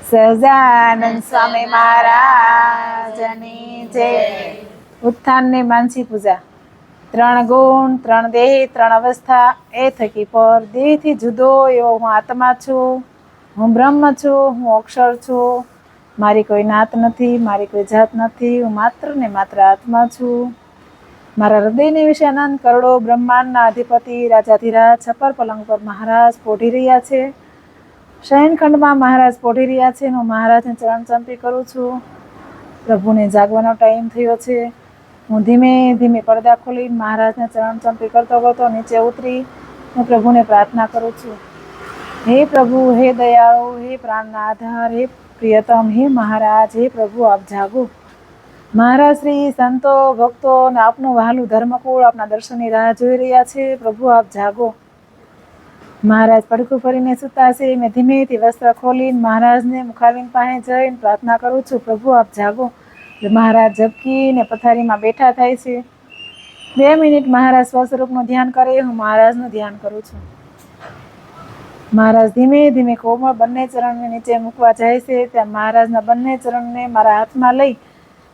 સહજાનંદ સ્વામી મહારાજની જય. ઉત્થાનની માનસી પૂજા. 3 ગુણ, 3 દેહ, 3 અવસ્થા, એ થકી પર દેહથી જુદો એવો હું આત્મા છું, હું બ્રહ્મ છું, હું અક્ષર છું. મારી કોઈ નાત નથી, મારી કોઈ જાત નથી, હું માત્ર ને માત્ર આત્મા છું. મારા હૃદયને વિશે અનંત કરોડો બ્રહ્માંડના અધિપતિ રાજાધિરાજ છપ્પર પલંગ પર મહારાજ પોઢી રહ્યા છે. શયનખંડમાં મહારાજ પોઢી રહ્યા છે. હું મહારાજને ચરણ ચંપી કરું છું. પ્રભુને જાગવાનો ટાઈમ થયો છે. હું ધીમે ધીમે પડદા ખોલી મહારાજને ચરણ ચંપી કરતો કરતો નીચે ઉતરી હું પ્રભુને પ્રાર્થના કરું છું. હે પ્રભુ, હે દયાળુ, હે પ્રાણના આધાર, હે પ્રિયતમ, હે મહારાજ, હે પ્રભુ આપ જાગો. મહારાજ શ્રી, સંતો, ભક્તો અને આપનું વહાલું ધર્મકુળ આપના દર્શનની રાહ જોઈ રહ્યા છે. પ્રભુ આપ જાગો. મહારાજ પડખું ફરીને સૂતા છે. મેં ધીમેથી વસ્ત્ર ખોલીને મહારાજને મુખારવિંદ પાસે જઈને પ્રાર્થના કરું છું. પ્રભુ આપ જાગો. મહારાજ ઝબકીને પથારીમાં બેઠા થાય છે. 2 મિનિટ મહારાજ સ્વસ્વરૂપનું ધ્યાન કરે. હું મહારાજનું ધ્યાન કરું છું. મહારાજ ધીમે ધીમે કોમળ બંને ચરણને નીચે મૂકવા જાય છે. ત્યાં મહારાજના બંને ચરણને મારા હાથમાં લઈ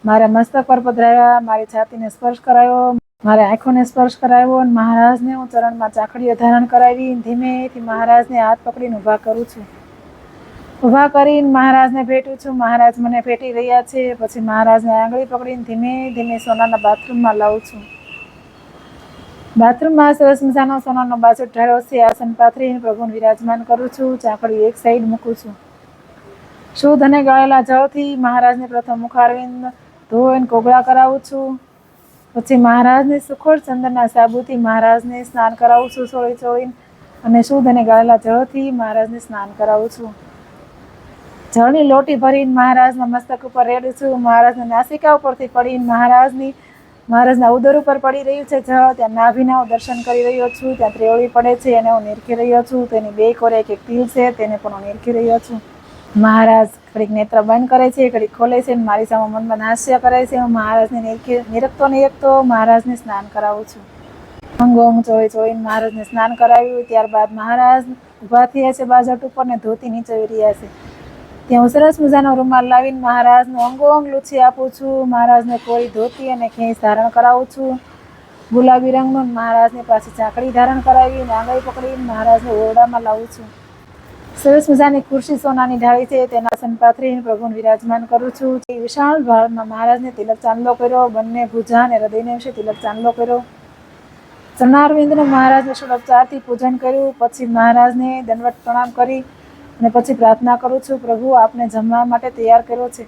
મારા મસ્તક પર પધરાવ્યા, મારી છાતીને સ્પર્શ કરાયો, મારા આંખોને સ્પર્શ કરાવ્યો અને મહારાજને હું ચરણમાં ચાકડીઓ ધારણ કરાવી ધીમેથી મહારાજને હાથ પકડીને ઊભા કરું છું. ઊભા કરીને મહારાજને ભેટું છું. મહારાજ મને ભેટી રહ્યા છે. પછી મહારાજને આંગળી પકડીને ધીમે ધીમે સોનાના બાથરૂમમાં લાવું છું. બાથરૂમમાં સરસ મજાનો સોનાનો બાજોટ ઢાળ્યો છે. આસન પાથરીને પ્રભુને વિરાજમાન કરું છું. ચાકડી એક સાઈડ મૂકું છું. શુદ્ધ અને ગાળેલા જળથી મહારાજને પ્રથમ મુખારવિંદ ધોઈને કોગળા કરાવું છું. પછી મહારાજને સુખોર ચંદનના સાબુથી મહારાજને સ્નાન કરાવું છું. ચોળીને અને શુદ્ધ અને ગાળેલા જળથી મહારાજને સ્નાન કરાવું છું. જળની લોટી ભરીને મહારાજના મસ્તક ઉપર રેડું છું. મહારાજના નાસિકા ઉપરથી પડીને મહારાજના ઉદર ઉપર પડી રહ્યું છે જળ. ત્યાં નાભીના હું દર્શન કરી રહ્યો છું. ત્યાં ત્રેવડી પડે છે એને હું નિરખી રહ્યો છું. તેની 2 કોરે એક તિલ છે તેને પણ હું નિરખી રહ્યો છું. મહારાજ ઘડીક નેત્ર બંધ કરે છે, ઘડીક ખોલે છે, મારી સામે મનમાં હાસ્ય કરે છે. હું મહારાજને નિરખતો મહારાજને સ્નાન કરાવું છું. અંગો અંગ ચોળીને મહારાજને સ્નાન કરાવ્યું. ત્યારબાદ મહારાજ ઊભા થયા છે બાજટ ઉપર ને ધોતી નીચોવી રહ્યા છે. ત્યાં હું સરસ મજાનો રૂમાલ લાવીને મહારાજનું અંગો અંગ લૂછી આપું છું. મહારાજને કોઈ ધોતી અને ખેંચ ધારણ કરાવું છું ગુલાબી રંગનું. મહારાજને પાછી ચાકડી ધારણ કરાવી અને આંગળી પકડીને મહારાજને ઓરડામાં લાવું છું. સરસ મજાની ખુરશી સોનાની ઢાળી છે. તેના આસન પાથરીને પ્રભુને વિરાજમાન કરું છું. વિશાળ ભાવમાં મહારાજને તિલક ચાંદલો કર્યો. બંને ભુજા અને હૃદયને વિશે તિલક ચાંદલો કર્યો. ચરણારવિંદનું મહારાજને ષોડોપચારથી પૂજન કર્યું. પછી મહારાજને દંડવત પ્રણામ કરી અને પછી પ્રાર્થના કરું છું. પ્રભુ આપને જમવા માટે તૈયાર કર્યો છે.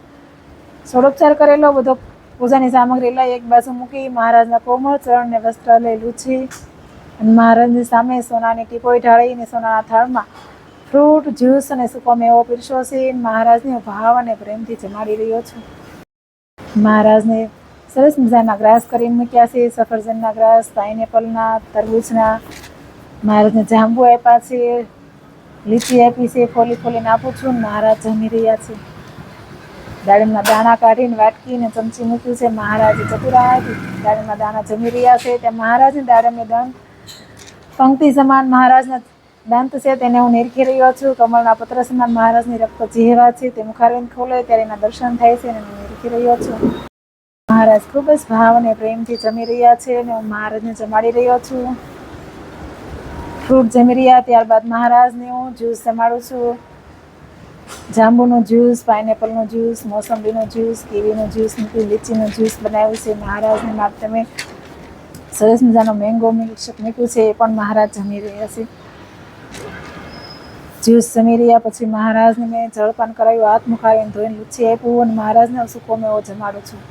ષોડોપચાર કરેલો બધો પૂજાની સામગ્રી લઈ એક બાજુ મૂકી મહારાજના કોમળ ચરણને વસ્ત્ર લઈ લૂછી અને મહારાજની સામે સોનાની ટીપોઈ ઢાળીને સોનાના થાળમાં ફ્રૂટ, જ્યુસ અને સૂકો મેવો પીરસ્યો છે. મહારાજને ભાવ અને પ્રેમથી જમાડી રહ્યો છું. મહારાજને સરસ મજાના ગ્રાસ કરીને મૂક્યા છે. સફરજનના ગ્રાસ, પાઇનેપલના, તરબૂચના. મહારાજને જાંબુ આપ્યા છે, લીચી આપી છે. ફોલીને આપું છું. મહારાજ જમી રહ્યા છે. દાડમના દાણા કાઢીને વાટકીને ચમચી મૂક્યું છે. મહારાજે ચતુરાથી દાડમના દાણા જમી રહ્યા છે. ત્યાં મહારાજને દાડમને દંત પંક્તિ સમાન મહારાજના દંત છે તેને હું નિરખી રહ્યો છું. કમળના પત્ર સમાન મહારાજની રક્ત ચહેરા છે. તે મુખારવિંદ ખોલે ત્યારે એના દર્શન થાય છે અને હું નિરખી રહ્યો છું. મહારાજ ખૂબ જ ભાવ અને પ્રેમથી જમી રહ્યા છે અને હું મહારાજને જમાડી રહ્યો છું. ફ્રૂટ જમી રહ્યા. ત્યારબાદ મહારાજને હું જ્યુસ જમાડું છું. જાંબુનું જ્યુસ, પાઇનેપલનું જ્યુસ, મોસંબીનું જ્યુસ, કીવીનું જ્યુસ મૂકી લીચીનું જ્યુસ બનાવ્યું છે. મહારાજને માટે મેં સરસ મજાનો મેંગો મિલ્કશેક મૂક્યું છે. એ પણ મહારાજ જમી રહ્યા છે. જ્યુસ જમી રહ્યા પછી મહારાજને મેં જળપાન કરાવ્યું. હાથ મુખાવીને ધોઈને લૂછી આપ્યું અને મહારાજને સૂકો મેવો જમાડું છું.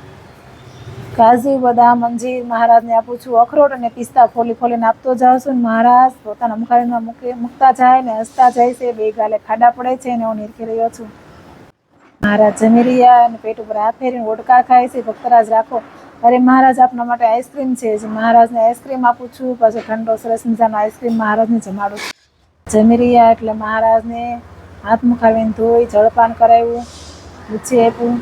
કાજુ, બદામ, અંજીર મહારાજને આપું છું. અખરોટ અને પિસ્તા ફોલીને આપતો જાઉં છું. મહારાજ પોતાના મુખાવીમાં મૂકતા જાય ને હસતા જાય છે. 2 ગાલે ખાડા પડે છે અને હું નિરખી રહ્યો છું. મહારાજ જમી રહ્યા અને પેટ ઉપર હાથ ફેરીને ઓડકાર ખાય છે. ભક્તરાજ રાખો. અરે મહારાજ આપના માટે આઈસ્ક્રીમ છે. મહારાજને આઈસ્ક્રીમ આપું છું. પછી ઠંડો સરસ મજાનો આઈસ્ક્રીમ મહારાજને જમાડું છું. જમી રહ્યા એટલે મહારાજને હાથ મુખાવીને ધોઈ જળપાન કરાવ્યું, લૂછી આપ્યું.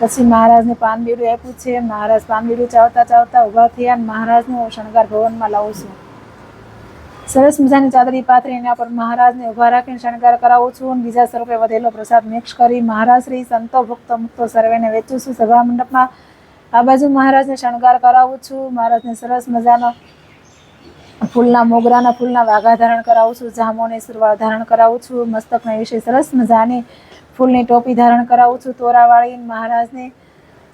પછી મહારાજને પાનબીડું આપ્યું છે. મહારાજ પાનબીડું ચાવતા ઊભા થયા અને મહારાજને હું શણગાર ભવનમાં લાવું છું. સરસ મજાની ચાદરી પાથરી એના પર મહારાજને ઊભા રાખીને શણગાર કરાવું છું અને બીજા સ્વરૂપે વધેલો પ્રસાદ મિક્સ કરી મહારાજ શ્રી સંતો ભક્તો મુક્તો સર્વેને વેચું છું. સભા મંડપમાં આ બાજુ મહારાજને શણગાર કરાવું છું. મહારાજને સરસ મજાનો ફૂલના મોગરાના ફૂલના વાઘા ધારણ કરાવું છું. જામોની સુરવાળ ધારણ કરાવું છું. મસ્તકના વિશે સરસ મજાની ફૂલની ટોપી ધારણ કરાવું છું. તોરાવાળી મહારાજને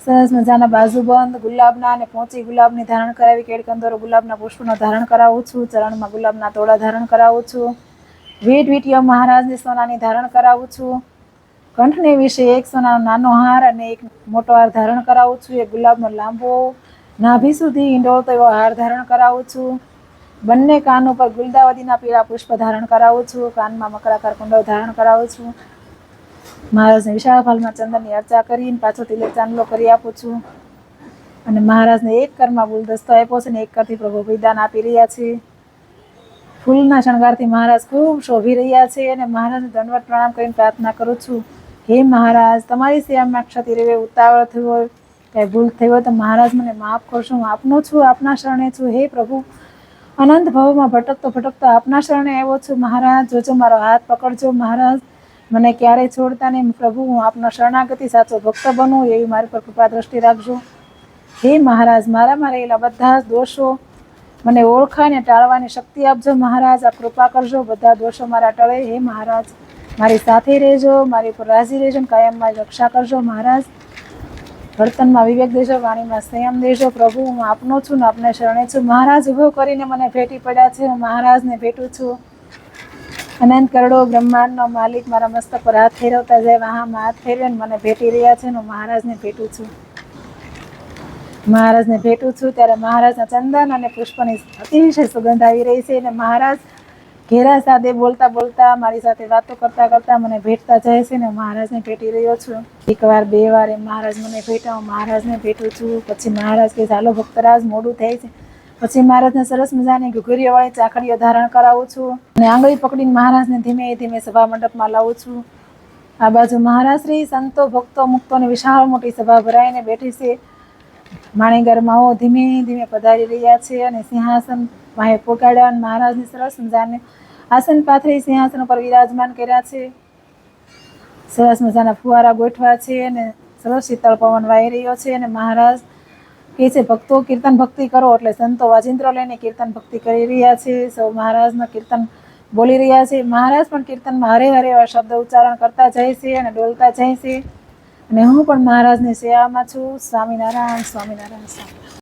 સરસ મજાના બાજુબંધ ગુલાબના અને પોચી ગુલાબની ધારણ કરાવી કેળકંદોરો ગુલાબના પુષ્પનો ધારણ કરાવું છું. ચરણમાં ગુલાબના તોડા ધારણ કરાવું છું. વીંટીઓ મહારાજને સોનાની ધારણ કરાવું છું. કંઠને વિશે એક સોનાનો નાનો હાર અને એક મોટો હાર ધારણ કરાવું છું. એક ગુલાબનો લાંબો નાભી સુધી ઈંડોળતો એવો હાર ધારણ કરાવું છું. બંને કાન ઉપર ગુલદાવદીના પીળા પુષ્પ ધારણ કરાવું છું. કાનમાં મકરાકાર કુંડળ ધારણ કરાવું છું. મહારાજને વિશાળ ફાલમાં ચંદનની અર્ચા કરીને પાછો તિલક ચાંદલો કરી આપું છું. અને મહારાજને એક કરમાં ગુલદસ્તો આપ્યો છે ને એક કરથી પ્રભુ વિદાન આપી રહ્યા છે. ફૂલના શણગારથી મહારાજ ખૂબ શોભી રહ્યા છે અને મહારાજને દંડવત પ્રણામ કરીને પ્રાર્થના કરું છું. હે મહારાજ, તમારી સેવામાં ક્ષતિ રેવે ઉતાવળ થઈ હોય, કાંઈ ભૂલ થઈ હોય તો મહારાજ મને માફ કરશો. હું આપનો છું, આપના શરણે છું. હે પ્રભુ, અનંત ભવમાં ભટકતો આપના શરણે આવ્યો છું. મહારાજ, જોજો મારો હાથ પકડજો. મહારાજ, મને ક્યારેય છોડતા નહીં. પ્રભુ, હું આપનો શરણાગતિ સાચો ભક્ત બનું એવી મારી પર કૃપા દ્રષ્ટિ રાખજો. હે મહારાજ, મારામાં રહેલા બધા જ દોષો મને ઓળખાઈને ટાળવાની શક્તિ આપજો. મહારાજ, આપ કૃપા કરજો, બધા દોષો મારા ટળે. હે મહારાજ, મારી સાથે રહેજો, મારી ઉપર રાજી રહેજો, કાયમ મારી રક્ષા કરજો. મહારાજ, વર્તનમાં વિવેક દેજો, વાણીમાં સંયમ દેજો. પ્રભુ, હું આપનો છું ને આપને શરણે છું. મહારાજ, ઉભો કરીને મને ભેટી પડ્યા છે. હું મહારાજને ભેટું છું. અનંત કરોડો બ્રહ્માંડનો માલિક મારા મસ્તક પર હાથ ફેરવતા જાય, વાહામાં હાથ ફેરવીને મને ભેટી રહ્યા છે. હું મહારાજને ભેટું છું. મહારાજને ભેટું છું ત્યારે મહારાજના ચંદન અને પુષ્પની અતિશય સુગંધ આવી રહી છે. અને મહારાજ ઘેરા સાથે બોલતા બોલતા મારી સાથે વાતો કરતા કરતા મને ભેટતા જાય છે. ને મહારાજને ભેટી રહ્યો છું. એકવાર બે વાર એમ મહારાજ મને ભેટા, હું મહારાજને ભેટું છું. પછી મહારાજ કે ચાલો ભક્તરાજ, મોડું થાય છે. પછી મહારાજને સરસ મજાની ઘુઘરીઓવાળી ચાકડીઓ ધારણ કરાવું છું અને આંગળી પકડીને મહારાજને ધીમે ધીમે સભા મંડપમાં લાવું છું. આ બાજુ મહારાજ શ્રી સંતો ભક્તો મુક્તોની વિશાળ મોટી સભા ભરાઈને બેઠી છે. માણીગરમાઓ ધીમે ધીમે પધારી રહ્યા છે અને સિંહાસન વાહે પોકાડ્યા અને મહારાજની સરસ મજાને આસન પાથરી સિંહાસન ઉપર વિરાજમાન કર્યા છે. સરસ મજાના ફુવારા ગોઠવા છે અને સરસ શીતળ પવન વાઈ રહ્યો છે. અને મહારાજ કહે છે, ભક્તો કીર્તન ભક્તિ કરો. એટલે સંતો વાજિંત્રો લઈને કીર્તન ભક્તિ કરી રહ્યા છે. સૌ મહારાજના કીર્તન બોલી રહ્યા છે. મહારાજ પણ કીર્તનમાં હરે હરે એવા શબ્દ ઉચ્ચારણ કરતા જાય છે અને ડોલતા જાય છે. અને હું પણ મહારાજની સેવામાં છું. સ્વામિનારાયણ, સ્વામિનારાયણ, સ્વામિનારાયણ.